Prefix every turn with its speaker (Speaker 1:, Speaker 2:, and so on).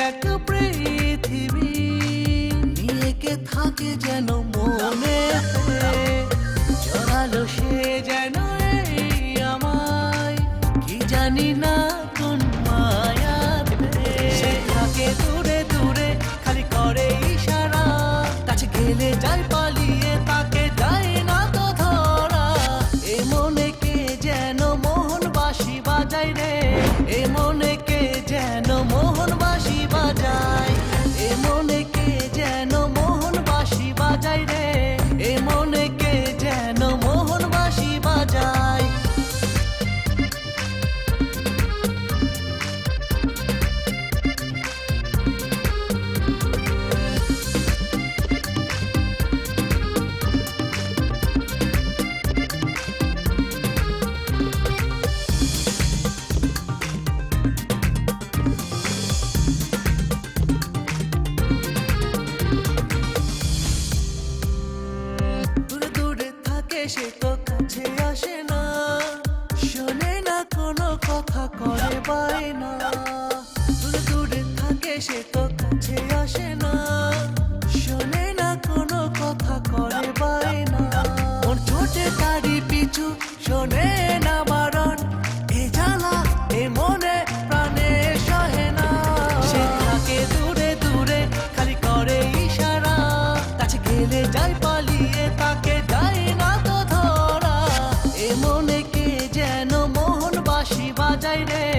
Speaker 1: এক পৃথিবী নিয়ে কে থাকে যেন মনে জড়ালো সে যেন এই আমায় কি জানি না কোন মায়াতে সে থাকে দূরে দূরে খালি করে ইশারা কাছে গেলে যায় পালিয়ে তাকে যায় না তো ধরা এ মনে কে যেন মোহন বাঁশি বাজায় রে এ মনে কে যেন মোহন বাঁশি বাজায় এ মনে কে যেন মোহন বাঁশি বাজায় রে এ মনে কে যেন মোহন বাঁশি বাজায় সে তো কাছে আসে না শোনে না কোনো কথা করে বায়না দূরে দূরে থাকে সে তো কাছে আসে না শোনে না কোনো কথা করে বায়না ওর ছোটে তারি পিছু শোনে না বারণ এ জ্বালা এ মনে প্রাণে সহে না সে থাকে দূরে দূরে খালি করে ইশারা কাছে গেলে যায় পালিয়ে তাকে যায় না তো ধরা এ মনে কে যেন মোহন বাঁশি বাজায় রে